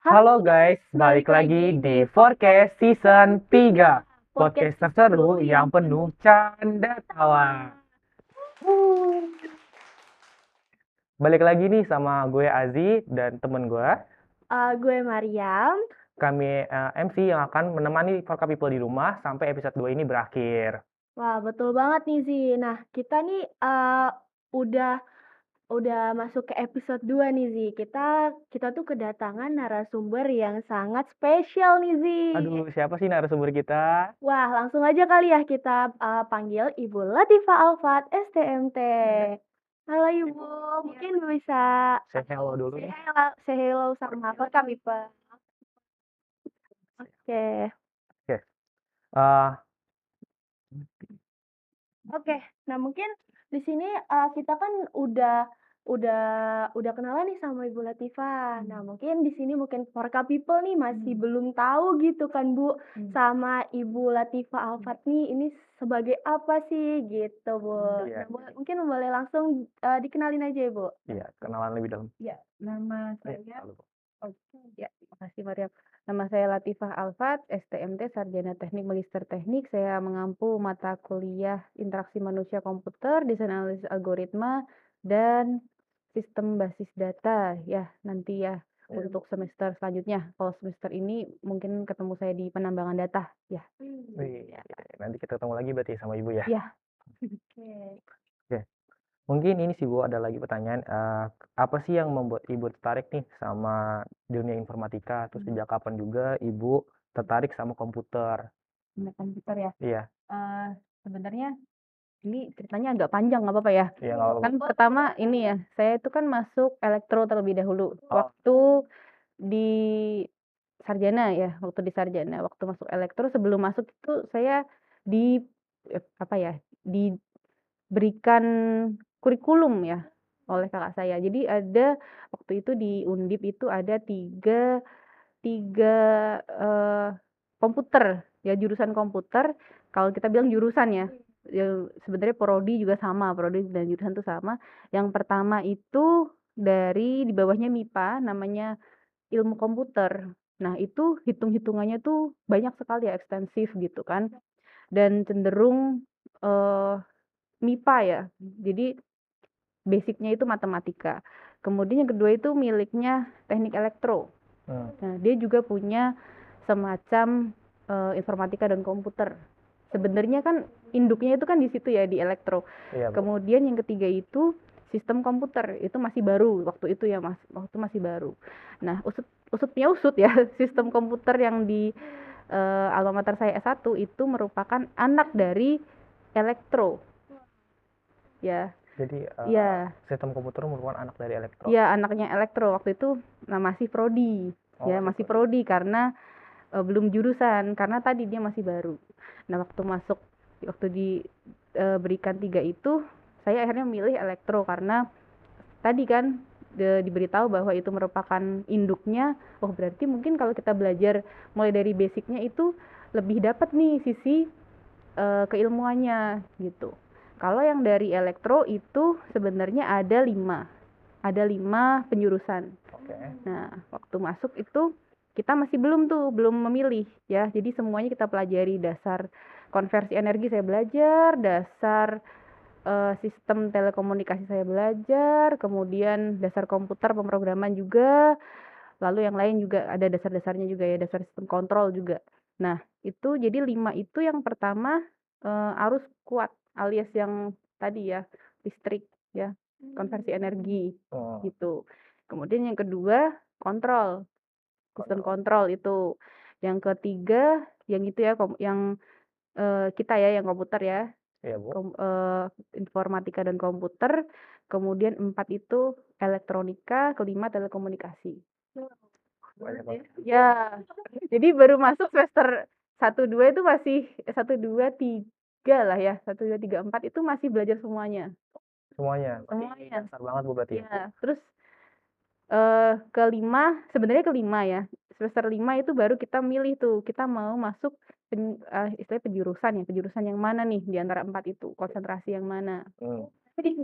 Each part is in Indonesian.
Halo guys, balik lagi di Forecast Season 3. Podcast terseru yang penuh canda tawa. Balik lagi nih sama gue Azi dan temen gue. Gue Mariam. Kami MC yang akan menemani Forka People di rumah sampai episode 2 ini berakhir. Wah, betul banget nih Zi. Nah, kita nih udah udah masuk ke episode 2 nih Zi. Kita tuh kedatangan narasumber yang sangat spesial nih Zi. Aduh, siapa sih narasumber kita? Wah, langsung aja kali ya kita panggil Ibu Latifah Alfat, STMT. Halo Ibu, mungkin bisa Say hello dulu nih. say hello sama Forka People. Oke. Oke. Eh, Oke, nah mungkin di sini kita kan udah udah kenalan nih sama Ibu Latifah. Nah mungkin di sini mungkin Forka People nih masih belum tahu gitu kan Bu sama Ibu Latifah Alfat nih ini sebagai apa sih gitu Bu. Iya. Nah, mungkin boleh langsung dikenalin aja Ibu. Iya, kenalan lebih dalam. Ya, nama Ayo, saya, halo, Bu. ya, makasih Mariam. Nama saya Latifah Alfat, STMT, Sarjana Teknik Magister Teknik. Saya mengampu mata kuliah Interaksi Manusia Komputer, Desain Analisis Algoritma, dan Sistem Basis Data. Ya, nanti ya untuk semester selanjutnya. Kalau semester ini mungkin ketemu saya di penambangan data. Ya, Wih, nanti kita ketemu lagi berarti sama Ibu ya. ya. Oke. Mungkin ini sih Bu, ada lagi pertanyaan, apa sih yang membuat Ibu tertarik nih sama dunia informatika? Terus sejak kapan juga Ibu tertarik sama komputer? Dengan komputer ya. Iya, Sebenarnya ini ceritanya agak panjang, nggak apa-apa ya? iya nggak apa-apa. Kan pertama ini ya, saya itu kan masuk elektro terlebih dahulu. Waktu di sarjana ya, waktu masuk elektro sebelum masuk itu saya di apa ya, diberikan kurikulum ya oleh kakak saya. Jadi ada waktu itu di Undip itu ada tiga tiga komputer ya, jurusan komputer. Kalau kita bilang jurusan ya, sebenarnya prodi juga sama, prodi dan jurusan itu sama. Yang pertama itu dari di bawahnya MIPA, namanya ilmu komputer. Nah, itu hitung-hitungannya tuh banyak sekali ya, ekstensif gitu kan. Dan cenderung MIPA ya. Jadi basicnya itu matematika. Kemudian yang kedua itu miliknya teknik elektro. Nah, dia juga punya semacam informatika dan komputer. Sebenarnya kan induknya itu kan di situ ya, di elektro. Iya, Bu. Kemudian yang ketiga itu sistem komputer, itu masih baru waktu itu ya, Mas. Waktu masih baru. Nah, usutnya usut ya, sistem komputer yang di alma mater saya S1 itu merupakan anak dari elektro. Ya. Jadi Ya. sistem komputer merupakan anak dari elektro. Ya, anaknya elektro waktu itu. Nah, masih prodi. Ya, masih prodi karena belum jurusan, karena tadi dia masih baru. Nah, waktu diberikan 3 itu, saya akhirnya memilih elektro karena tadi kan diberitahu bahwa itu merupakan induknya. Oh, berarti mungkin kalau kita belajar mulai dari basicnya itu lebih dapat nih sisi keilmuannya gitu. Kalau yang dari elektro itu sebenarnya ada 5 penjurusan. Nah, waktu masuk itu kita masih belum memilih ya. Jadi semuanya kita pelajari, dasar konversi energi saya belajar, dasar sistem telekomunikasi saya belajar, kemudian dasar komputer pemrograman juga, lalu yang lain juga ada dasar-dasarnya juga ya, dasar sistem kontrol juga. Nah, itu jadi 5 itu yang pertama arus kuat alias yang tadi ya, listrik ya, konversi energi gitu. Kemudian yang kedua kontrol, sistem kontrol itu. Yang ketiga yang itu ya, yang kita ya, yang komputer ya, Iya, Bu. informatika dan komputer. Kemudian 4 itu elektronika, kelima telekomunikasi. Banyak banget. Ya, jadi baru masuk semester 1, 2 itu masih 1, 2, 3 lah ya, 1, 2, 3, 4 itu masih belajar semuanya. Semuanya. Semuanya. Dasar banget Bu berarti. Ya, terus sebenarnya kelima ya, semester 5 itu baru kita milih tuh, kita mau masuk istilahnya penjurusan yang mana nih di antara 4 itu, konsentrasi yang mana. Di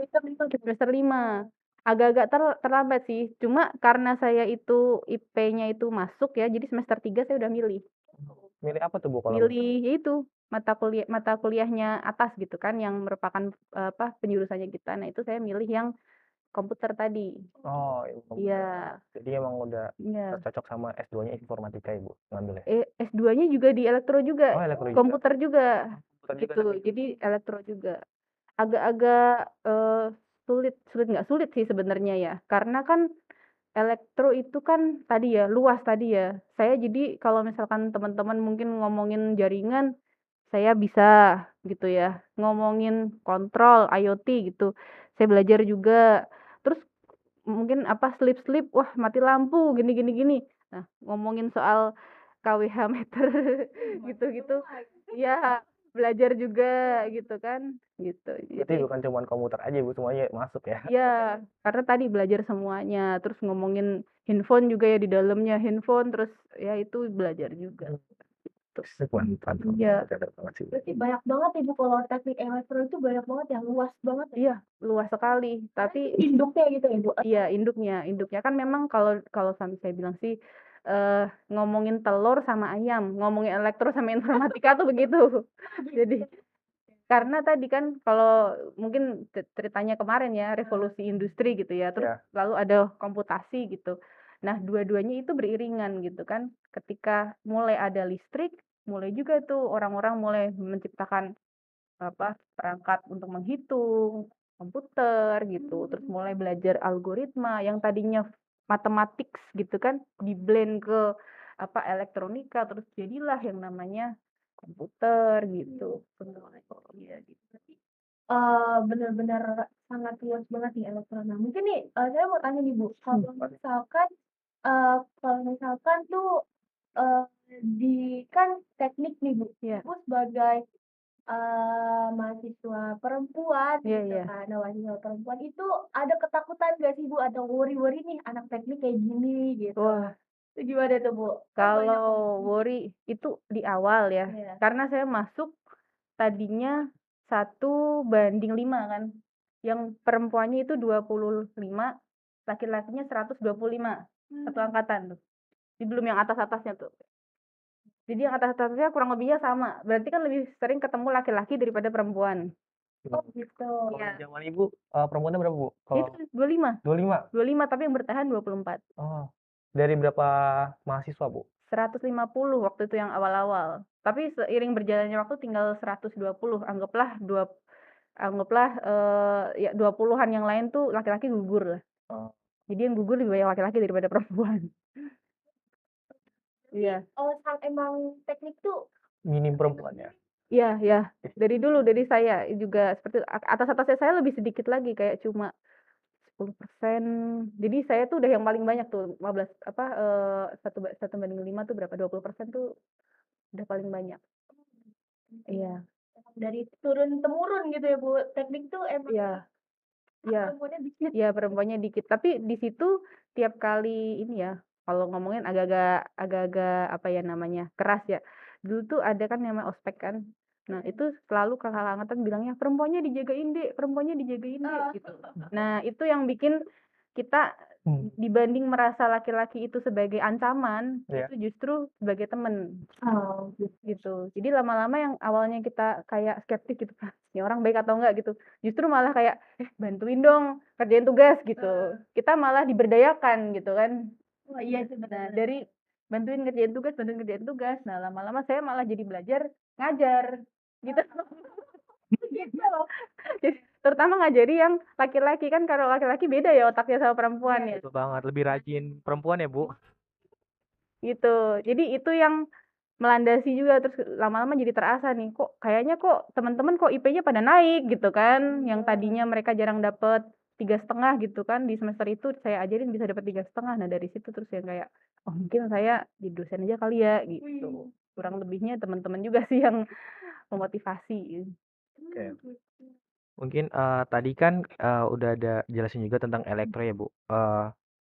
semester 5. Agak-agak terlambat sih, cuma karena saya itu IP-nya itu masuk ya, jadi semester 3 saya udah milih. Milih apa tuh Bu kalau boleh tahu? Milih ya itu, mata kuliahnya atas gitu kan, yang merupakan, apa, penjurusannya kita. Nah, itu saya milih yang komputer tadi. Oh, ilmu komputer. Iya Jadi emang udah iya. cocok sama S2-nya informatika Ibu ngambilnya? S2-nya juga di elektro juga, Oh, elektro juga. komputer juga, Komputer juga gitu. tapi. Jadi elektro juga. Agak-agak, sulit nggak sulit sih sebenarnya ya, karena kan elektro itu kan tadi ya, luas tadi ya. Saya jadi kalau misalkan teman-teman mungkin ngomongin jaringan, saya bisa gitu ya. Ngomongin kontrol, IoT gitu, saya belajar juga. Terus mungkin apa, slip-slip, wah mati lampu, gini gini gini. Nah, ngomongin soal KWH meter gitu-gitu, ya belajar juga gitu kan, gitu. Berarti Jadi bukan cuma komputer aja Bu, semuanya masuk ya? iya, karena tadi belajar semuanya, terus ngomongin handphone juga ya di dalamnya handphone, terus ya itu belajar juga. Mantap. Iya. Mantap banget sih. Berarti banyak banget Ibu kalau teknik elektro itu banyak banget ya, luas banget ya. Iya, luas sekali. Tapi Induknya gitu ya Bu. iya induknya kan memang kalau kalau saya bilang sih ngomongin telur sama ayam, ngomongin elektro sama informatika tuh begitu. Jadi karena tadi kan kalau mungkin ceritanya kemarin ya revolusi industri gitu ya, terus Ya. lalu ada komputasi gitu. Nah, dua-duanya itu beriringan gitu kan. Ketika mulai ada listrik, mulai juga tuh orang-orang mulai menciptakan apa perangkat untuk menghitung, komputer gitu. Terus mulai belajar algoritma yang tadinya mathematics gitu kan, di-blend ke apa elektronika, terus jadilah yang namanya komputer gitu. Iya gitu. Benar-benar sangat luas banget nih elektro. Nah, mungkin nih, saya mau tanya nih Bu, kalau misalkan tuh, eee, di kan teknik nih Bu, Iya. Ibu sebagai, mahasiswa perempuan Iya, gitu iya. kan. Nah, mahasiswa perempuan itu ada ketakutan nggak sih Bu, atau worry-worry nih anak teknik kayak gini gitu? Wah, Itu gimana tuh Bu? Kan banyak kalau worry itu di awal ya, iya. karena saya masuk tadinya 1:5 kan, yang perempuannya itu 25, laki-lakinya 125, satu angkatan tuh. Jadi belum yang atas-atasnya tuh. Jadi yang atas-atasnya kurang lebihnya sama, berarti kan lebih sering ketemu laki-laki daripada perempuan. Oh gitu. Kalau Iya. di zaman Ibu, perempuannya berapa Bu? Itu Kalau 25, 25? 25 tapi yang bertahan 24. Oh, dari berapa mahasiswa Bu? 150 waktu itu yang awal-awal. Tapi seiring berjalannya waktu tinggal 120, anggaplah, ya 20-an yang lain tuh laki-laki gugur lah. Oh, Jadi yang gugur lebih banyak laki-laki daripada perempuan. Iya. Emang teknik tuh minim perempuan ya? Iya iya, dari dulu, dari saya juga seperti atas-atasnya saya lebih sedikit lagi, kayak cuma 10%. Jadi saya tuh udah yang paling banyak tuh, 15 apa, 1/5 tuh berapa, 20% tuh udah paling banyak. Iya dari turun-temurun gitu ya Bu, teknik tuh emang iya iya perempuannya dikit. iya, perempuannya dikit. Tapi di situ tiap kali ini ya, kalau ngomongin agak-agak apa ya namanya, keras ya. Dulu tuh ada kan namanya ospek kan. Nah, itu selalu kakak angkatan bilangnya, "Perempuannya dijagain, Dek, perempuannya dijagain, Dek," gitu. Nah, itu yang bikin kita dibanding merasa laki-laki itu sebagai ancaman, Iya. itu justru sebagai temen. Oh, Gitu. Jadi lama-lama yang awalnya kita kayak skeptis gitu, "Ah, ini orang baik atau enggak?" gitu. Justru malah kayak, bantuin dong kerjain tugas," gitu. Kita malah diberdayakan gitu kan. oh iya sih Nah, benar. dari bantuin ngerjain tugas. Nah, lama-lama saya malah jadi belajar ngajar, gitu. Gitu loh. Jadi terutama ngajari yang laki-laki, kan kalau laki-laki beda ya otaknya sama perempuan ya. Betul banget, lebih rajin perempuan ya Bu? Gitu. Jadi itu yang melandasi juga, terus lama-lama jadi terasa nih, kok kayaknya kok teman-teman kok IP-nya pada naik gitu kan, yang tadinya mereka jarang dapet 3,5 gitu kan, di semester itu saya ajarin bisa dapet 3,5. Nah, dari situ terus yang kayak, "Oh, mungkin saya jadi dosen aja kali ya," gitu. Kurang lebihnya teman-teman juga sih yang memotivasi. Oke. Mungkin tadi kan udah ada jelasin juga tentang elektro ya Bu.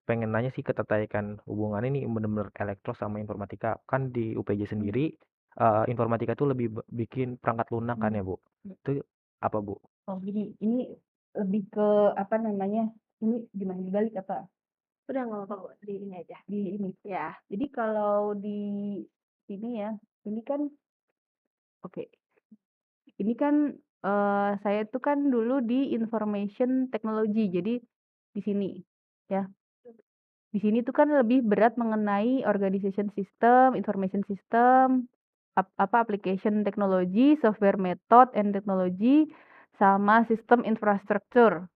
Pengen nanya sih ketertarikan hubungan ini bener-bener elektro sama informatika. Kan di UPJ sendiri informatika tuh lebih bikin perangkat lunak kan ya Bu. Itu apa Bu? Oh, gini, ini lebih ke apa namanya, ini gimana dibalik apa? Udah nggak apa-apa, Bu, di ini aja. Di ini. Ya. Jadi kalau di sini ya, ini kan oke. Ini kan saya tuh kan dulu di information technology. Jadi di sini ya. Di sini tuh kan lebih berat mengenai organization system, information system, application technology, software method and technology, sama sistem infrastructure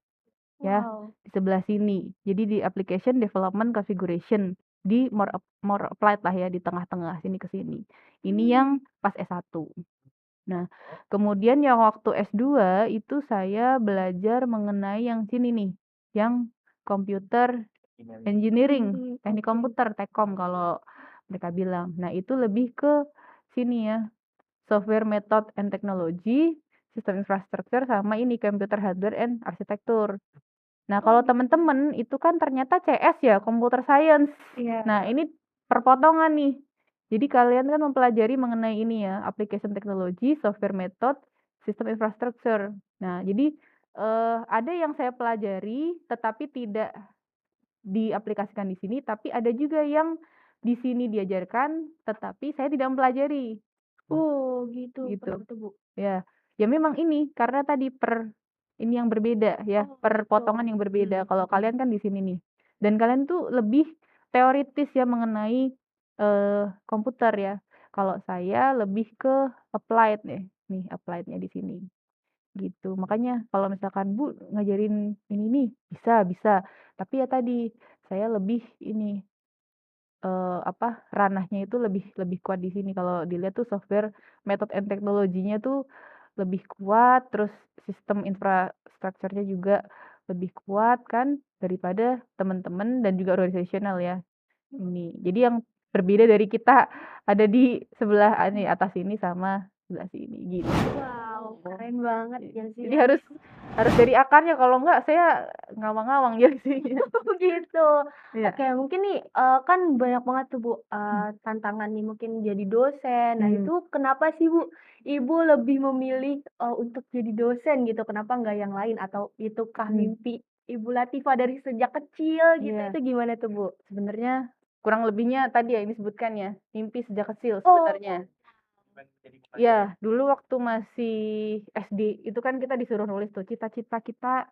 ya Wow. di sebelah sini. Jadi di application development configuration di more applied lah ya di tengah-tengah sini ke sini. Ini yang pas S1. Nah, kemudian yang waktu S2 itu saya belajar mengenai yang sini nih, yang computer engineering, teknik Oke. komputer, Tekkom kalau mereka bilang. Nah, itu lebih ke sini ya, software method and technology, sistem infrastructure, sama ini computer hardware and arsitektur. Nah, kalau teman-teman itu kan ternyata CS ya, computer science. Iya. Nah, ini perpotongan nih. Jadi kalian kan mempelajari mengenai ini ya, application technology, software method, sistem infrastructure. Nah, jadi ada yang saya pelajari tetapi tidak diaplikasikan di sini, tapi ada juga yang di sini diajarkan tetapi saya tidak mempelajari, Oh, gitu. gitu. Kenapa tuh, Bu? Ya, ya memang ini karena tadi ini yang berbeda ya, Oh, per gitu. potongan yang berbeda. Kalau kalian kan di sini nih. Dan kalian tuh lebih teoritis ya mengenai komputer ya. Kalau saya lebih ke applied nih. Nih applied-nya di sini. Gitu. Makanya kalau misalkan Bu ngajarin ini nih, bisa, bisa. Tapi ya tadi saya lebih ini ranahnya itu lebih lebih kuat di sini. Kalau dilihat tuh software method and teknologinya tuh lebih kuat, terus sistem infrastrukturnya juga lebih kuat kan daripada teman-teman dan juga organisasional ya. Ini. Jadi yang berbeda dari kita ada di sebelah atas ini sama sebelah sini gitu. Wow, keren banget ya sih. Jadi harus dari akarnya kalau enggak saya ngawang-ngawang jadinya. Gitu. Iya. Oke, mungkin nih, kan banyak banget tuh, Bu, tantangan nih mungkin jadi dosen. Nah, itu kenapa sih, Bu, Ibu lebih memilih, untuk jadi dosen gitu? Kenapa nggak yang lain? Atau itukah mimpi Ibu Latifah dari sejak kecil gitu? Iya. Itu gimana tuh, Bu? Sebenarnya kurang lebihnya tadi ya yang disebutkan ya, mimpi sejak kecil Oh. sebenarnya. Ya, dulu waktu masih SD itu kan kita disuruh nulis tuh cita-cita kita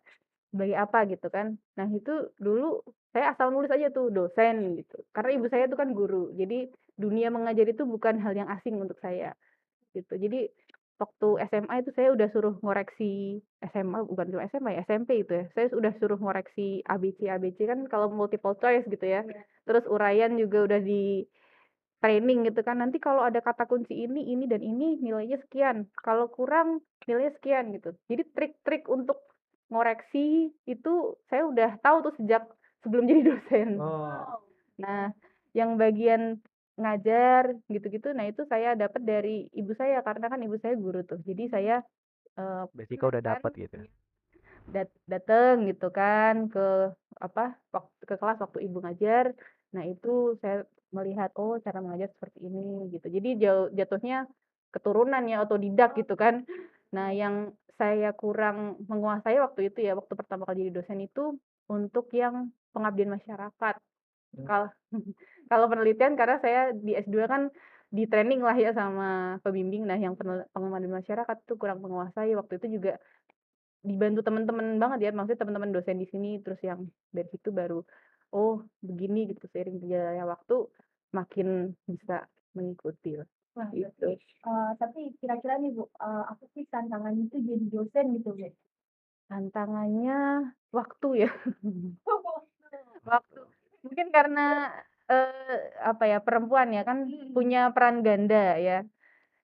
sebagai apa gitu kan. Nah, itu dulu saya asal nulis aja tuh dosen gitu. Karena ibu saya tuh kan guru. Jadi dunia mengajar itu bukan hal yang asing untuk saya gitu. Jadi waktu SMA itu saya udah suruh ngoreksi SMA bukan cuma SMA ya, SMP itu ya. Saya sudah suruh ngoreksi ABC ABC kan kalau multiple choice gitu ya. Terus uraian juga udah di training gitu kan. Nanti kalau ada kata kunci ini dan ini nilainya sekian. Kalau kurang nilainya sekian gitu. Jadi trik-trik untuk ngoreksi itu saya udah tahu tuh sejak sebelum jadi dosen. Oh. Nah, yang bagian ngajar gitu-gitu, nah itu saya dapat dari ibu saya karena kan ibu saya guru tuh. Jadi saya Basicnya udah kan dapat gitu. dateng gitu kan ke ke kelas waktu ibu ngajar. Nah, itu saya melihat oh cara mengajar seperti ini gitu. Jadi jatuhnya keturunan ya otodidak gitu kan. Nah, yang saya kurang menguasai waktu itu ya waktu pertama kali jadi dosen itu untuk yang pengabdian masyarakat. Kalau kalau penelitian karena saya di S2 kan di-training lah ya sama pembimbing. Nah, yang pengabdian masyarakat tuh kurang menguasai. Waktu itu juga dibantu teman-teman banget ya, maksudnya teman-teman dosen di sini, terus yang dari situ baru, oh begini gitu, seiring berjalannya waktu makin bisa mengikuti lah, Wah, gitu. tapi kira-kira nih, Bu, apa sih tantangan itu jadi dosen gitu, Bu? Tantangannya waktu ya, waktu. Mungkin karena perempuan ya kan punya peran ganda ya.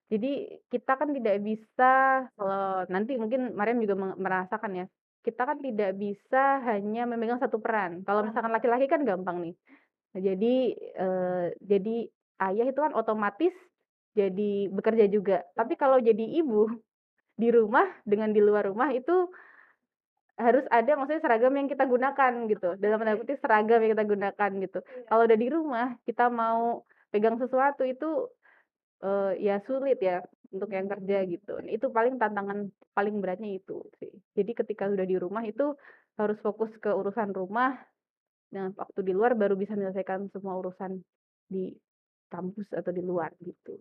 Jadi kita kan tidak bisa kalau nanti mungkin Mariam juga merasakan ya, kita kan tidak bisa hanya memegang satu peran. Kalau misalkan laki-laki kan gampang nih. Nah, jadi ayah itu kan otomatis jadi bekerja juga. Tapi kalau jadi ibu di rumah dengan di luar rumah itu harus ada maksudnya seragam yang kita gunakan gitu. Dalam tanda kutip seragam yang kita gunakan gitu. Kalau udah di rumah kita mau pegang sesuatu itu ya sulit ya untuk yang kerja gitu. Itu paling tantangan paling beratnya itu sih. Jadi ketika udah di rumah itu harus fokus ke urusan rumah, nah waktu di luar baru bisa menyelesaikan semua urusan di kampus atau di luar gitu.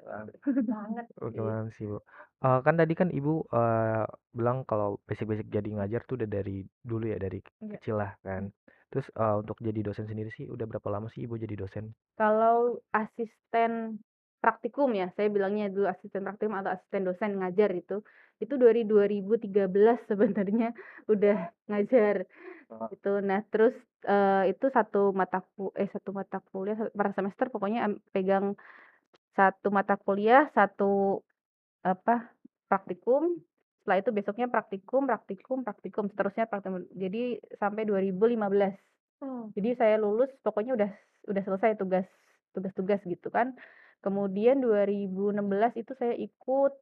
Banget Oke sih. banget sih, Bu. Kan tadi kan Ibu bilang kalau basic-basic jadi ngajar tuh udah dari dulu ya, dari Iya. kecil lah kan. Terus untuk jadi dosen sendiri sih udah berapa lama sih Ibu jadi dosen? Kalau asisten praktikum ya, saya bilangnya dulu asisten praktikum atau asisten dosen ngajar itu dari 2013 sebenarnya udah ngajar Oh. gitu. Nah, terus itu satu mata kuliah per semester pokoknya pegang satu mata kuliah, satu apa praktikum. Setelah itu besoknya praktikum, praktikum, praktikum, seterusnya praktikum. Jadi sampai 2015. Oh. Jadi saya lulus pokoknya udah selesai tugas-tugas gitu kan. Kemudian 2016 itu saya ikut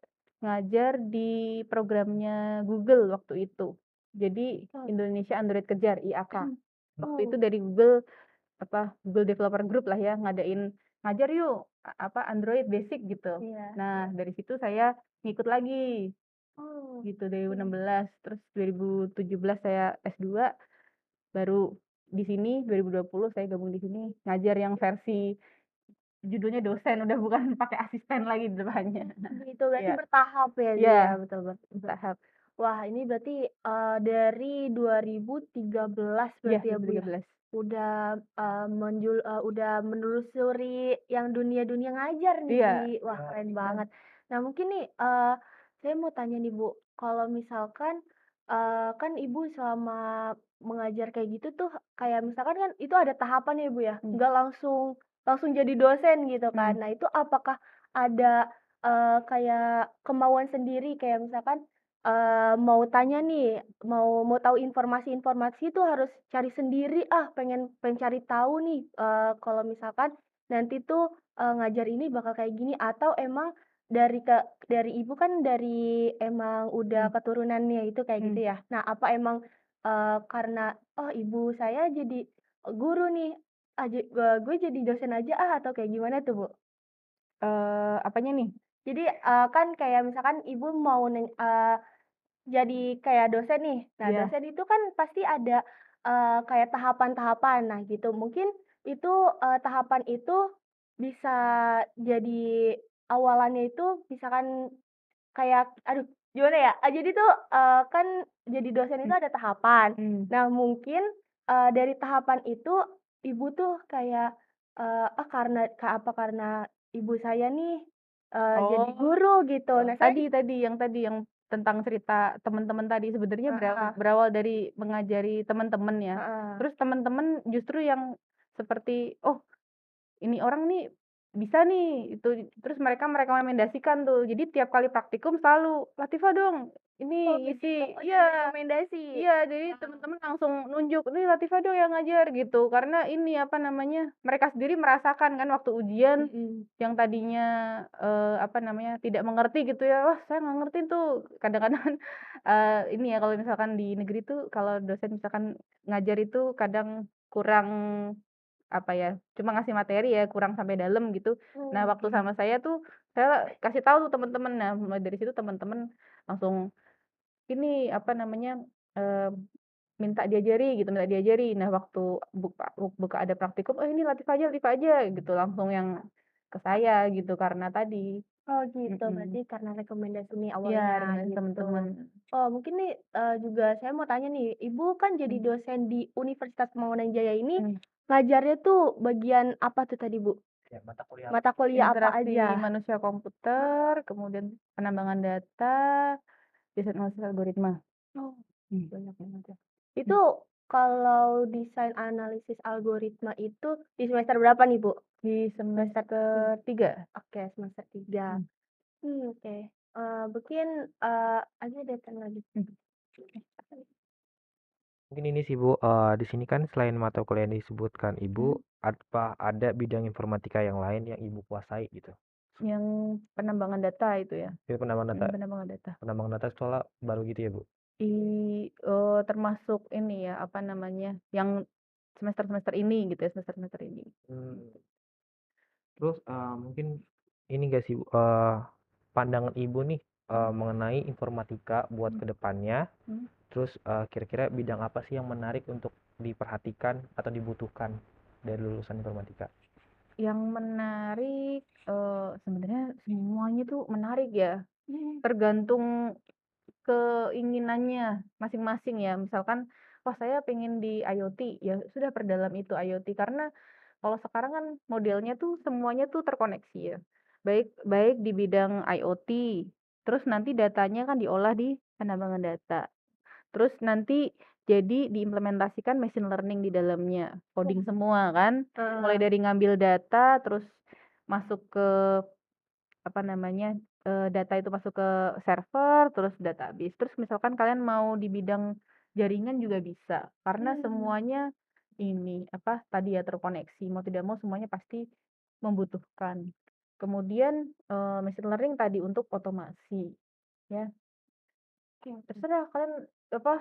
ngajar di programnya Google waktu itu. Jadi Oh. Indonesia Android Kejar IAK. Waktu itu Oh. dari Google Google Developer Group lah ya ngadain ngajar yuk Android basic gitu. Iya. Nah, dari situ saya ngikut lagi Oh. gitu 2016 terus 2017 saya S2 baru di sini 2020 saya gabung di sini ngajar yang versi judulnya dosen udah bukan pakai asisten lagi di depannya. Gitu berarti Iya. bertahap ya dia, Iya, betul betul. tahap. Wah, ini berarti dari 2013 Iya, berarti ya, Bu, ya? 2013. Udah menelusuri yang dunia-dunia ngajar nih Iya. di wah keren banget. Nah mungkin nih, saya mau tanya nih Bu, kalau misalkan, kan Ibu selama mengajar kayak gitu tuh, kayak misalkan kan itu ada tahapan ya Bu ya, nggak langsung langsung jadi dosen gitu kan. Nah itu apakah ada, kayak kemauan sendiri kayak misalkan, mau tanya nih, mau tahu informasi-informasi itu harus cari sendiri, pengen pengen cari tahu nih, kalau misalkan nanti tuh, ngajar ini bakal kayak gini atau emang dari ibu kan dari emang udah keturunannya itu kayak gitu ya. Nah, apa emang, karena, "Oh, ibu saya jadi guru nih, gue jadi dosen aja atau kayak gimana tuh, Bu? Apanya nih? Jadi, kan kayak misalkan ibu mau jadi kayak dosen nih. Nah, Iya. dosen itu kan pasti ada, kayak tahapan-tahapan. Nah, gitu. Mungkin itu, tahapan itu bisa jadi awalannya itu misalkan kayak aduh gimana ya, jadi tuh, kan jadi dosen itu Mmm, ada tahapan. mmm. Nah, mungkin, dari tahapan itu ibu tuh kayak, karena ibu saya nih, jadi Oh. guru gitu. Nah, saya Tadi yang tentang cerita teman-teman tadi sebenarnya heeh, berawal dari mengajari teman-teman ya. heeh. Terus teman-teman justru yang seperti, "Oh, ini orang nih bisa nih," itu. Terus mereka merekomendasikan tuh. Jadi tiap kali praktikum selalu, "Latifah dong, Oh ini begitu, isi." oh jadi Iya. rekomendasi? Iya, jadi teman-teman langsung nunjuk, "Nih Latifah dong yang ngajar," gitu. Karena ini, mereka sendiri merasakan kan waktu ujian Mhm. yang tadinya, tidak mengerti gitu ya, "Wah, saya nggak ngerti tuh." Kadang-kadang kan, ini ya kalau misalkan di negeri tuh kalau dosen misalkan ngajar itu kadang kurang, cuma ngasih materi ya, kurang sampai dalam gitu. Nah, waktu sama saya tuh, saya kasih tahu tuh teman-teman. Nah, mulai dari situ teman-teman langsung ini, eee minta diajari. Nah, waktu buka ada praktikum, "Oh, ini Latifah aja," gitu, langsung yang ke saya gitu, karena tadi Oh gitu, mhm, berarti karena rekomendasi nih iya awalnya rekomendasi gitu. temen-temen. Oh mungkin nih, juga saya mau tanya nih, Ibu kan jadi Mmm, dosen di Universitas Pembangunan Jaya ini, mhm, ngajarnya tuh bagian apa tuh tadi, Bu? Ya, mata kuliah apa? Mata kuliah apa interaksi aja? manusia komputer, kemudian penambangan data, desain analisis algoritma, Oh, mmm, banyak banget ya. mmm, Itu kalau desain analisis algoritma itu di semester berapa nih, Bu? di Semester semester 3. oke, semester 3. Mmm, Oke. Mungkin, ada datang lagi. mmm, Mungkin ini sih Bu, di sini kan selain mata kuliah yang disebutkan Ibu, Mhm. apa ada bidang informatika yang lain yang Ibu kuasai gitu? yang penambangan data itu ya? Itu Penambangan data. penambang data soalnya baru gitu ya Bu? Termasuk ini ya, yang semester-semester ini gitu ya, semester-semester ini. Hmm. Terus mungkin ini nggak sih, pandangan Ibu nih, mengenai informatika buat kedepannya, terus kira-kira bidang apa sih yang menarik untuk diperhatikan atau dibutuhkan dari lulusan informatika? Yang menarik sebenarnya semuanya tuh menarik ya, tergantung keinginannya masing-masing ya. Misalkan, wah saya pengen di IoT, ya sudah perdalam itu IoT. Karena kalau sekarang kan modelnya tuh semuanya tuh terkoneksi ya. Baik baik di bidang IoT, terus nanti datanya kan diolah di penambangan data. Terus nanti jadi diimplementasikan machine learning di dalamnya, coding semua kan. Mulai dari ngambil data, terus masuk ke apa namanya, data itu masuk ke server, terus database. Terus misalkan kalian mau di bidang jaringan juga bisa, karena semuanya ini, apa, tadi ya terkoneksi, mau tidak mau semuanya pasti membutuhkan. Kemudian, machine learning tadi untuk otomasi, ya. Terserah kalian, apa,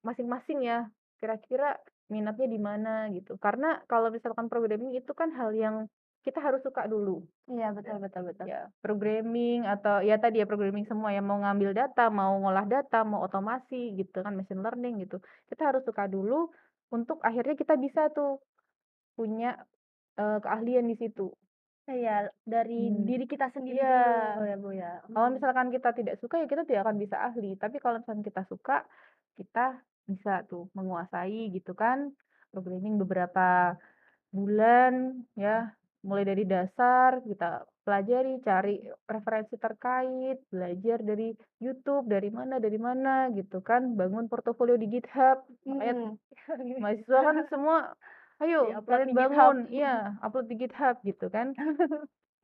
masing-masing ya, kira-kira minatnya di mana gitu. Karena kalau misalkan programming itu kan hal yang kita harus suka dulu. Iya, betul betul betul. Ya, programming atau ya tadi ya programming semua yang mau ngambil data, mau ngolah data, mau otomasi gitu kan, machine learning gitu. Kita harus suka dulu untuk akhirnya kita bisa tuh punya keahlian di situ. Iya, dari Hmm. diri kita sendiri Iya. dulu ya, Bu, ya. Kalau misalkan kita tidak suka ya kita tidak akan bisa ahli. Tapi kalau misalkan kita suka, kita bisa tuh menguasai gitu kan. Programming beberapa bulan ya, mulai dari dasar kita pelajari, cari referensi terkait, belajar dari YouTube, dari mana gitu kan, bangun portofolio di GitHub. Makanya mahasiswa kan semua, ayo Di-upload kalian di GitHub. bangun, iya, upload di GitHub gitu kan.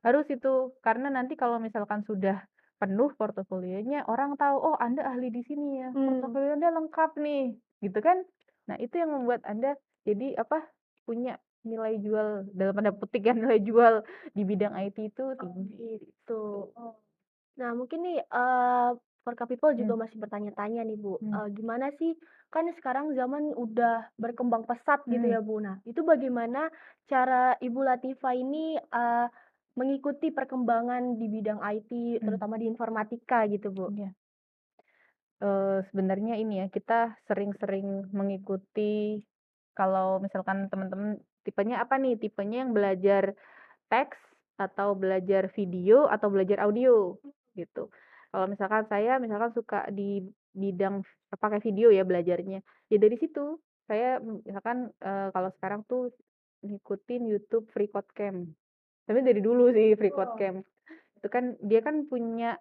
Harus itu, karena nanti kalau misalkan sudah penuh portofolionya, orang tahu, oh Anda ahli di sini ya, portofolio Anda lengkap nih, gitu kan. Nah itu yang membuat Anda jadi apa, punya nilai jual, dalam tanda petik ya, nilai jual di bidang IT itu tinggi. Gitu. Nah, mungkin nih, Forka People juga Hmm. masih bertanya-tanya nih, Bu, Hmm. gimana sih, kan sekarang zaman udah berkembang pesat gitu Hmm. ya, Bu. Nah, itu bagaimana cara Ibu Latifah ini, mengikuti perkembangan di bidang IT, Hmm. terutama di informatika gitu, Bu? Iya. Sebenarnya ini ya, kita sering-sering mengikuti, kalau misalkan teman-teman tipenya apa nih? Tipenya yang belajar teks, atau belajar video, atau belajar audio, gitu. Kalau misalkan saya misalkan suka di bidang pakai video ya belajarnya, ya dari situ. Saya misalkan, kalau sekarang tuh ngikutin YouTube FreeCodeCamp. Tapi dari dulu sih FreeCodeCamp. Itu kan dia kan punya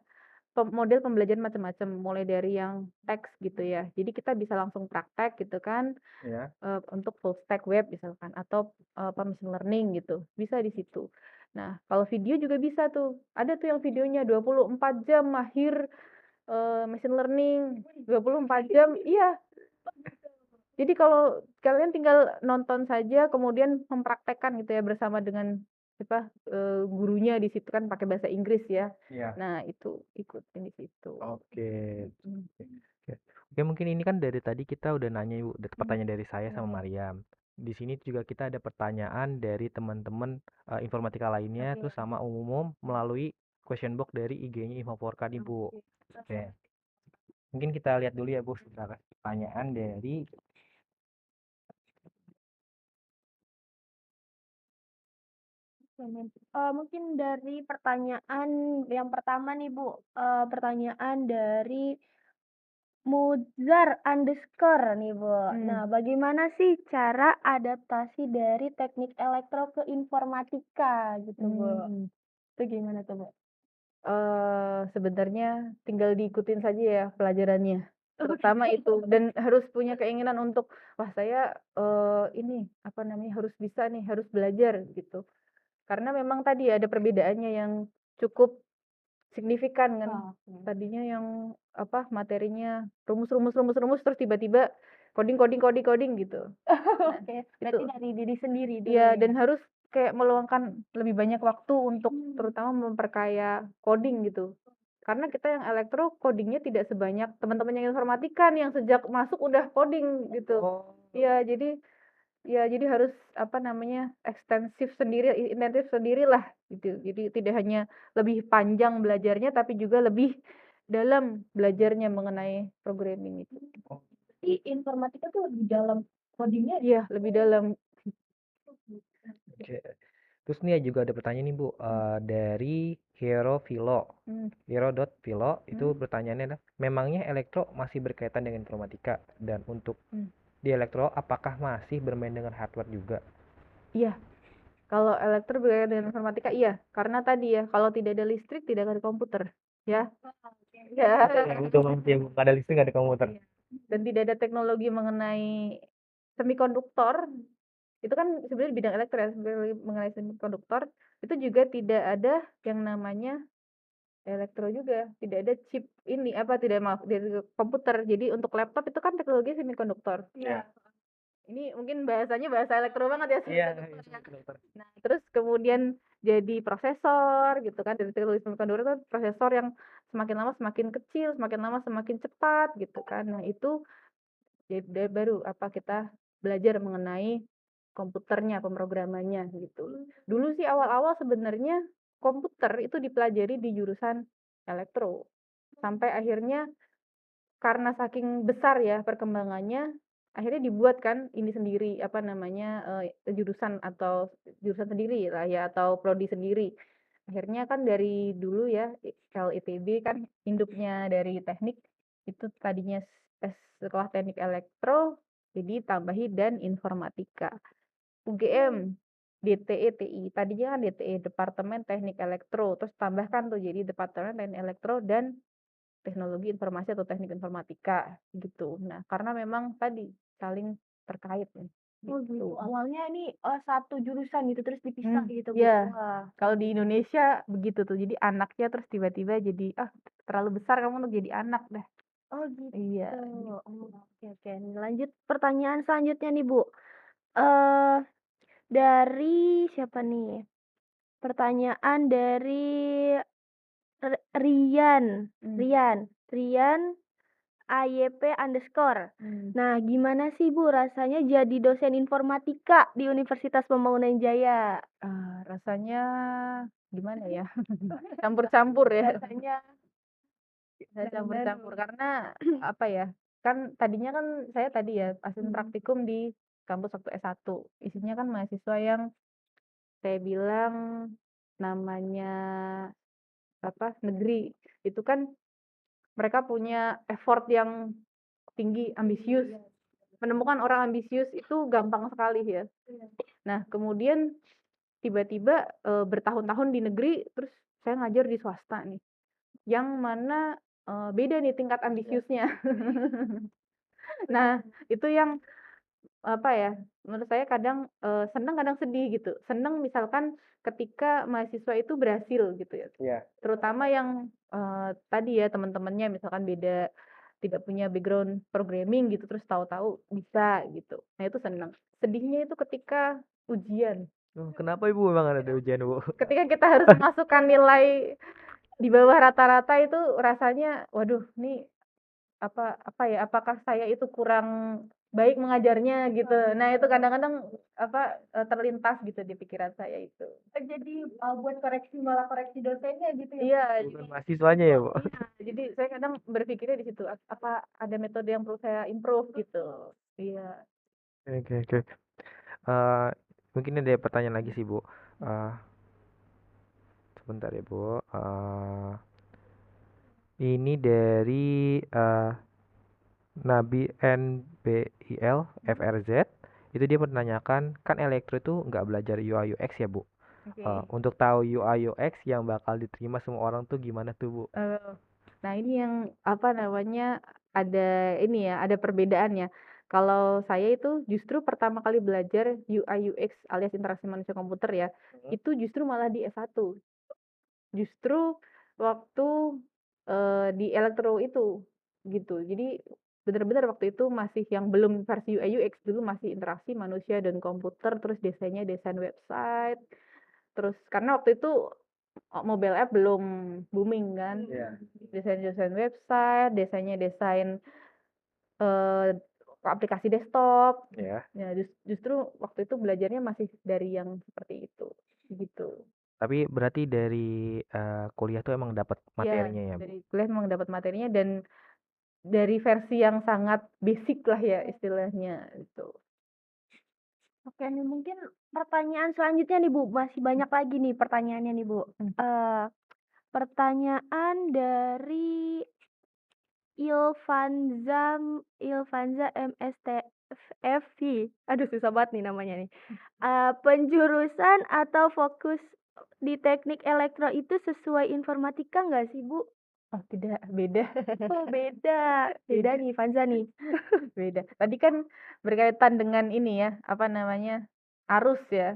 model pembelajaran macam-macam, mulai dari yang teks gitu ya. Jadi kita bisa langsung praktek gitu kan, Ya. untuk full stack web misalkan, atau apa machine learning gitu, bisa di situ. Nah, kalau video juga bisa tuh. Ada tuh yang videonya 24 jam mahir machine learning, 24 jam. Iya. Jadi kalau kalian tinggal nonton saja kemudian mempraktekkan gitu ya bersama dengan apa, gurunya di situ kan pakai bahasa Inggris ya. Iya. Nah, itu ikutin di situ. Oke. Mhm. Oke. Oke, mungkin ini kan dari tadi kita udah nanya Ibu, pertanyaan dari saya Iya. sama Mariam. Di sini juga kita ada pertanyaan dari teman-teman informatika lainnya, Oke. terus sama umum melalui question box dari IG-nya Infoporka nih Bu. Oke. Mungkin kita lihat dulu ya Bu, sebentar. Pertanyaan dari Mungkin dari pertanyaan yang pertama nih, Bu, pertanyaan dari Muzar_ nih, Bu. Nah, bagaimana sih cara adaptasi dari teknik elektro ke informatika gitu, Bu? Itu gimana tuh, Bu? Sebenarnya tinggal diikutin saja ya pelajarannya, terutama itu, dan harus punya keinginan untuk, wah saya, ini, apa namanya, harus bisa nih, harus belajar gitu. Karena memang tadi ada perbedaannya yang cukup signifikan kan. Tadinya yang apa, materinya rumus terus tiba-tiba coding gitu. Nah, Oke, itu berarti dari diri sendiri dulu iya, ya? dan harus kayak meluangkan lebih banyak waktu untuk terutama memperkaya coding gitu. Karena kita yang elektro codingnya tidak sebanyak teman-teman yang informatika nih, yang sejak masuk udah coding gitu. Oh, Iya, jadi Ya, jadi harus apa namanya, intensif sendirilah gitu. Jadi tidak hanya lebih panjang belajarnya, tapi juga lebih dalam belajarnya mengenai programming itu. Jadi informatika tuh lebih dalam codingnya. Iya, lebih dalam. Oke. Terus nih juga ada pertanyaan nih Bu, dari Hero Vilo. Hmm. Hero.Vilo itu Hmm. pertanyaannya adalah, memangnya elektro masih berkaitan dengan informatika, dan untuk Hmm. di elektro apakah masih bermain dengan hardware juga? Iya. Kalau elektro berkaitan dengan informatika, iya. Karena tadi ya, kalau tidak ada listrik, tidak ada komputer. Ya. Ya. Betul banget ya Bu, nggak ada listrik nggak ada komputer. Iya. Dan tidak ada teknologi mengenai semikonduktor, itu kan sebenarnya di bidang elektro ya, sebenarnya mengenai semikonduktor, itu juga tidak ada yang namanya elektro juga, tidak ada chip ini, apa, tidak, maaf, dari komputer. Jadi untuk laptop itu kan teknologi semikonduktor. Iya. Ini mungkin bahasanya bahasa elektro banget ya, Iya, semikonduktor ya. dokter. Nah, terus kemudian jadi prosesor gitu kan, dari teknologi semikonduktor itu prosesor yang semakin lama semakin kecil, semakin lama semakin cepat gitu kan. Nah, itu jadi baru apa kita belajar mengenai komputernya, pemrogramannya gitu. Dulu sih awal-awal sebenarnya komputer itu dipelajari di jurusan elektro. Sampai akhirnya karena saking besar ya perkembangannya, akhirnya dibuat kan ini sendiri, apa namanya, jurusan atau jurusan sendiri lah ya, atau prodi sendiri. Akhirnya kan dari dulu ya, ITB kan induknya dari teknik, itu tadinya sekolah teknik elektro, jadi tambahi dan informatika. UGM, DTE TI, tadinya kan DTE, Departemen Teknik Elektro, terus tambahkan tuh jadi Departemen Teknik Elektro dan Teknologi Informasi atau Teknik Informatika gitu. Nah, karena memang tadi saling terkait nih. Oh gitu. Gitu. Awalnya ini satu jurusan gitu terus dipisah gitu, Bu. Iya. Wah. Kalau di Indonesia begitu tuh. Jadi anaknya terus tiba-tiba jadi terlalu besar kamu untuk jadi anak dah. Oh gitu. Iya. Oh, oke oke. Lanjut pertanyaan selanjutnya nih, Bu. Eh dari siapa nih? Pertanyaan dari Rian. Rian AYP_. Nah, gimana sih Bu rasanya jadi dosen informatika di Universitas Pembangunan Jaya? Rasanya gimana ya? Campur-campur ya. Rasanya Campur-campur karena apa ya? Kan tadinya kan saya tadi ya asisten praktikum di kampus waktu S1. Isinya kan mahasiswa yang saya bilang namanya apa? Negeri. Itu kan mereka punya effort yang tinggi, ambisius. Menemukan orang ambisius itu gampang sekali ya. Nah, kemudian tiba-tiba bertahun-tahun di negeri, terus saya ngajar di swasta nih. Yang mana beda nih tingkat ambisiusnya. Nah, itu yang apa ya? Menurut saya kadang senang kadang sedih gitu. Senang misalkan ketika mahasiswa itu berhasil gitu ya. Iya. Terutama yang tadi ya teman-temannya misalkan beda, tidak punya background programming gitu, terus tahu-tahu bisa gitu. Nah, itu senang. Sedihnya itu ketika ujian. Kenapa Ibu memang ada ujian Bu? Ketika kita harus memasukkan nilai di bawah rata-rata itu rasanya, waduh, nih apa ya? Apakah saya itu kurang baik mengajarnya gitu. Nah, itu kadang-kadang terlintas gitu di pikiran saya itu. jadi buat malah koreksi dosennya gitu ya. Iya, Bukan mahasiswanya ya Bu? iya, jadi saya kadang berpikirnya di situ, apa ada metode yang perlu saya improve gitu. Iya. Oke oke. Mungkin ada pertanyaan lagi sih Bu. Sebentar ya Bu. Ini dari Nabi NBIL FRZ. Itu dia menanyakan, kan elektro itu nggak belajar UI UX ya Bu? Oke. Untuk tahu UI UX yang bakal diterima semua orang tuh gimana tuh Bu? Nah, ini yang apa namanya, ada ini ya, ada perbedaannya. Kalau saya itu justru pertama kali belajar UI UX alias interaksi manusia komputer ya, itu justru malah di S1. Justru waktu di elektro itu gitu. Jadi benar-benar waktu itu masih yang belum versi UI UX, dulu masih interaksi manusia dan komputer, terus desainnya desain website. Terus karena waktu itu mobile app belum booming kan. Iya. Desain-desain website, desainnya desain aplikasi desktop. Ya. Ya, justru waktu itu belajarnya masih dari yang seperti itu, gitu. Tapi berarti dari kuliah tuh emang dapat Iya, materinya ya, Bu? dari kuliah memang dapat materinya dan dari versi yang sangat basic lah ya istilahnya itu. Oke nih, mungkin pertanyaan selanjutnya nih Bu, masih banyak lagi nih pertanyaannya nih Bu. Pertanyaan dari Ilvanza MSTFV. Aduh susah banget nih namanya nih. Penjurusan atau fokus di teknik elektro itu sesuai informatika nggak sih Bu? Oh tidak, beda. Oh beda. Beda nih Vanza nih. Beda. Tadi kan berkaitan dengan ini ya, apa namanya, arus ya.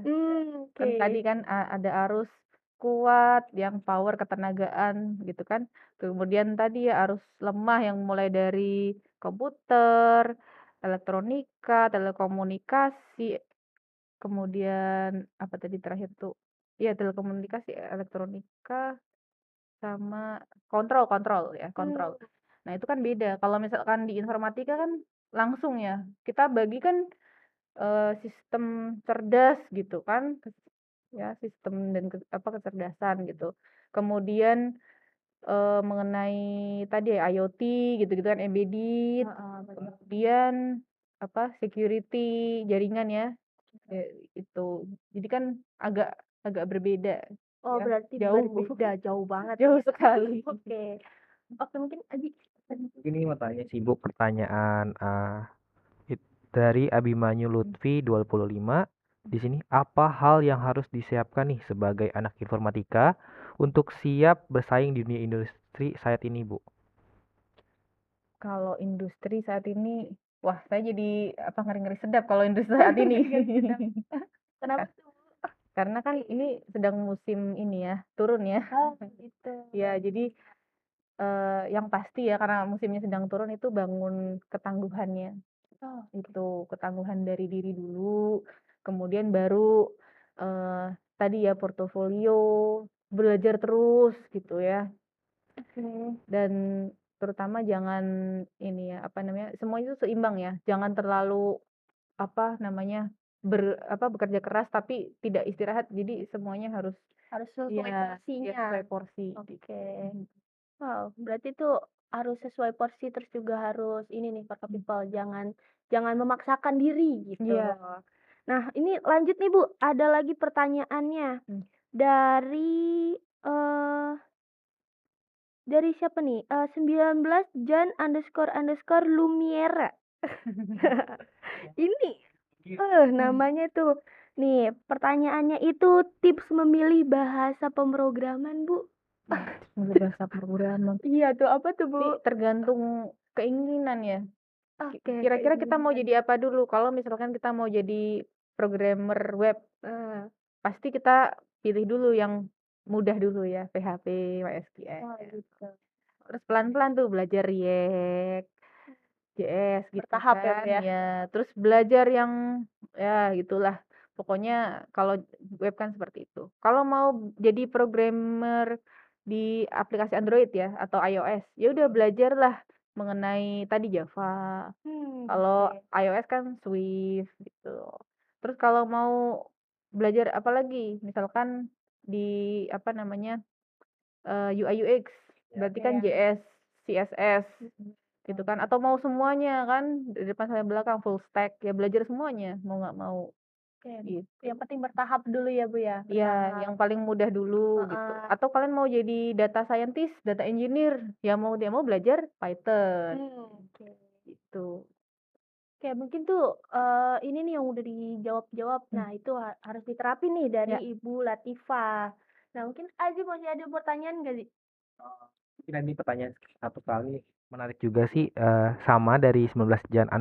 Kan tadi Oke. kan ada arus kuat yang power ketenagaan gitu kan. Kemudian tadi ya arus lemah yang mulai dari komputer, elektronika, telekomunikasi, kemudian apa tadi terakhir tuh? Iya, telekomunikasi, elektronika sama kontrol ya, kontrol. Nah, itu kan beda. Kalau misalkan di informatika kan langsung ya. Kita bagi kan sistem cerdas gitu kan. Ya, sistem dan kecerdasan gitu. Kemudian mengenai tadi ya IoT gitu-gitu kan, embedded. Kemudian apa security jaringan ya. Itu. Jadi kan agak berbeda Oh ya. berarti Jauh. berbeda, jauh banget. Jauh sekali. Oke. Oke mungkin Adi. Ini mau tanya sih Bu, pertanyaan dari Abimanyu Lutfi 25. Di sini apa hal yang harus disiapkan nih sebagai anak informatika untuk siap bersaing di dunia industri saat ini, Bu? Kalau industri saat ini, wah saya jadi apa ngeri-ngeri sedap kalau industri saat ini. Kenapa tuh? Karena kan ini sedang musim ini ya, turun ya. Oh gitu. Ya, jadi yang pasti ya karena musimnya sedang turun itu bangun ketangguhannya. Oh, Itu ketangguhan dari diri dulu, kemudian baru tadi ya portofolio, belajar terus gitu ya. Dan terutama jangan ini ya, apa namanya, semuanya itu seimbang ya. Jangan terlalu apa namanya, bekerja keras tapi tidak istirahat. Jadi semuanya harus harus sesuai ya porsinya. sesuai porsi. Oke. Wow, berarti tuh harus sesuai porsi terus juga harus ini nih Pak People, jangan memaksakan diri gitu. Iya. Nah, ini lanjut nih Bu, ada lagi pertanyaannya dari siapa nih? 19 Jan___ Lumiere. Ini namanya tuh. Nih, pertanyaannya itu tips memilih bahasa pemrograman, Bu. Bahasa pemrograman. Iya tuh, apa tuh, Bu? Ini tergantung keinginan ya. Oke, Kira-kira kita mau jadi apa dulu? Kalau misalkan kita mau jadi programmer web, pasti kita pilih dulu yang mudah dulu ya, PHP, MySQL. Oh, gitu. Terus pelan-pelan tuh belajar React, JS gitu Bertahap ya, kan. Bu, ya? Ya, terus belajar yang ya gitulah. Pokoknya kalau web kan seperti itu. Kalau mau jadi programmer di aplikasi Android ya atau iOS, ya udah belajarlah mengenai tadi Java. Kalau iOS kan Swift gitu. Terus kalau mau belajar apa lagi? Misalkan di apa namanya UI UX, berarti kan JS, CSS gitu kan. Atau mau semuanya kan dari depan sampai belakang full stack ya belajar semuanya mau nggak mau. Oke. Gitu. Yang penting bertahap dulu ya, Bu, ya? Iya, yang paling mudah dulu gitu. Atau kalian mau jadi data scientist, data engineer, ya mau dia mau belajar Python Oke. gitu. Oke, mungkin tuh ini nih yang udah dijawab-jawab. Nah, itu harus diterapin nih dari Ya. Ibu Latifah. Nah, mungkin Aji masih ada pertanyaan nggak sih? Mungkin ini pertanyaan satu kali menarik juga sih, sama dari 19 Jan___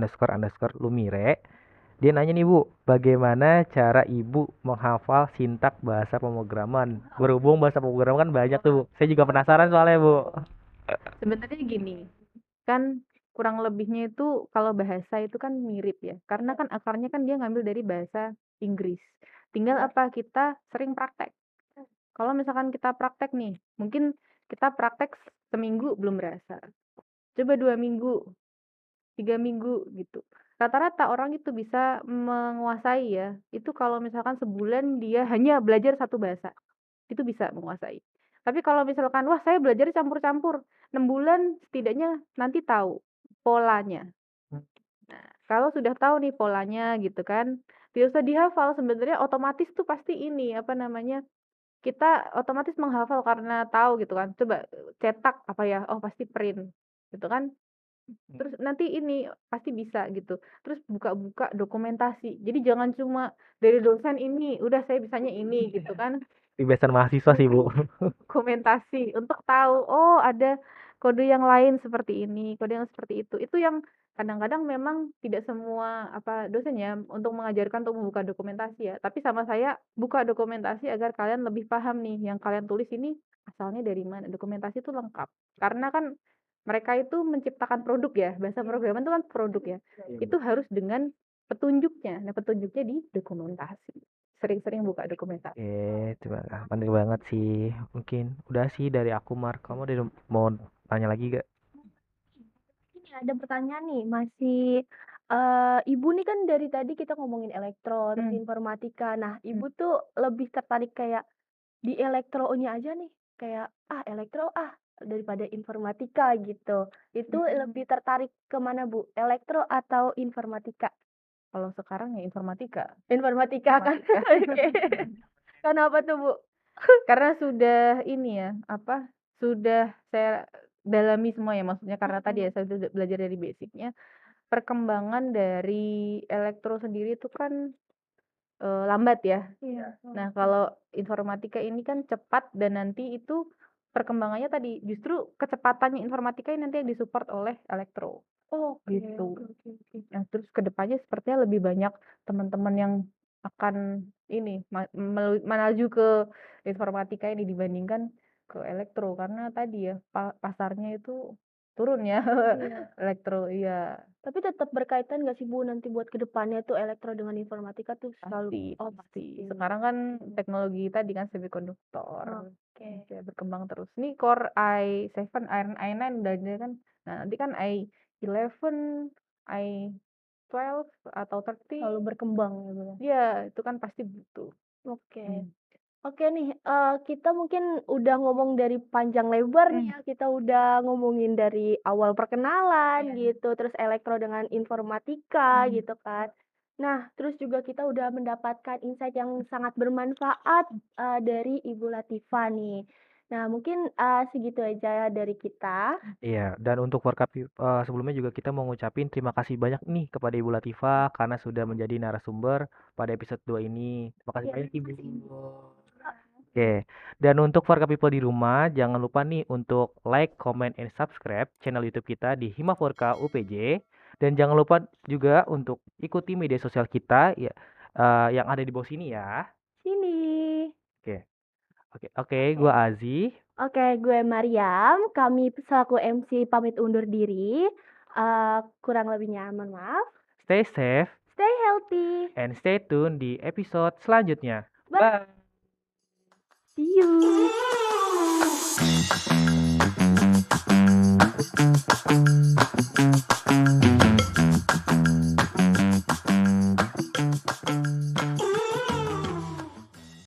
Lumire. Dia nanya nih Bu, bagaimana cara Ibu menghafal sintak bahasa pemrograman? Berhubung bahasa pemrograman kan banyak tuh Bu. Saya juga penasaran soalnya Bu. Sebenarnya gini, kan kurang lebihnya itu kalau bahasa itu kan mirip ya. Karena kan akarnya kan dia ngambil dari bahasa Inggris. Tinggal apa kita sering praktek. Kalau misalkan kita praktek nih, mungkin kita praktek seminggu belum berasa. Coba 2 minggu, 3 minggu gitu. rata-rata orang itu bisa menguasai ya, itu kalau misalkan sebulan dia hanya belajar satu bahasa, itu bisa menguasai. Tapi kalau misalkan, wah saya belajar campur-campur, 6 bulan setidaknya nanti tahu polanya. Hmm. Nah, kalau sudah tahu nih polanya gitu kan, tidak usah dihafal sebenarnya otomatis tuh pasti ini, apa namanya, kita otomatis menghafal karena tahu gitu kan. Coba cetak apa ya, oh pasti print gitu kan. Terus nanti ini pasti bisa gitu. Terus buka-buka dokumentasi. Jadi jangan cuma dari dosen ini, udah saya bisanya ini gitu kan. Kebiasaan mahasiswa sih Bu. Dokumentasi untuk tahu, oh ada kode yang lain seperti ini, kode yang seperti itu. Itu yang kadang-kadang memang tidak semua apa dosen ya untuk mengajarkan untuk membuka dokumentasi ya. Tapi sama saya buka dokumentasi agar kalian lebih paham nih yang kalian tulis ini asalnya dari mana. Dokumentasi itu lengkap. Karena kan mereka itu menciptakan produk ya. Bahasa programan itu kan produk ya. Itu harus dengan petunjuknya. Nah, petunjuknya di dokumentasi. Sering-sering buka dokumentasi. Oke, terima kasih. Penting banget sih. Mungkin udah sih dari aku, Mar. Kamu ada mau tanya lagi gak? Ini ada pertanyaan nih, masih Ibu nih kan dari tadi kita ngomongin elektro, terus informatika. Nah, Ibu tuh lebih tertarik kayak di elektronya aja nih, kayak elektro daripada informatika gitu. Itu lebih tertarik kemana Bu? Elektro atau informatika? Kalau sekarang ya informatika. Informatika kan. Oke. Kenapa tuh Bu? Karena sudah ini ya, apa, sudah saya dalami semua ya, maksudnya karena tadi ya saya sudah belajar dari basicnya, perkembangan dari elektro sendiri itu kan lambat ya. Iya. Nah, kalau informatika ini kan cepat dan nanti itu perkembangannya tadi justru kecepatannya informatika ini nanti yang disupport oleh elektro. Oke, Gitu. oke. Nah, terus kedepannya sepertinya lebih banyak teman-teman yang akan ini menuju ke informatika ini dibandingkan ke elektro karena tadi ya pasarnya itu turun ya Iya. elektro iya Tapi tetap berkaitan nggak sih Bu nanti buat kedepannya tuh elektro dengan informatika tuh selalu pasti. Sekarang kan teknologi tadi kan semikonduktor Oke. ya, berkembang terus. Nih Core i7, i9 udah ada kan. Nah, nanti kan i11, i12 atau 30 Selalu berkembang ya Bu. ya itu kan pasti butuh. Oke. Oke nih, kita mungkin udah ngomong dari panjang lebar nih ya, kita udah ngomongin dari awal perkenalan gitu, terus elektro dengan informatika gitu kan. Nah, terus juga kita udah mendapatkan insight yang sangat bermanfaat dari Ibu Latifah nih. Nah, mungkin segitu aja dari kita. Iya, dan untuk sebelumnya juga kita mau ngucapin terima kasih banyak nih kepada Ibu Latifah karena sudah menjadi narasumber pada episode 2 ini. Terima kasih Iya, banyak Ibu. Oke, dan untuk warga people di rumah, jangan lupa nih untuk like, comment, and subscribe channel YouTube kita di Himaforka UPJ. Dan jangan lupa juga untuk ikuti media sosial kita ya, yang ada di bawah sini ya. Sini. Oke, gua Azi. Oke, gue Mariam. Kami selaku MC pamit undur diri. Kurang lebihnya mohon maaf. Stay safe Stay healthy. and stay tune di episode selanjutnya. Bye. Bye. See you.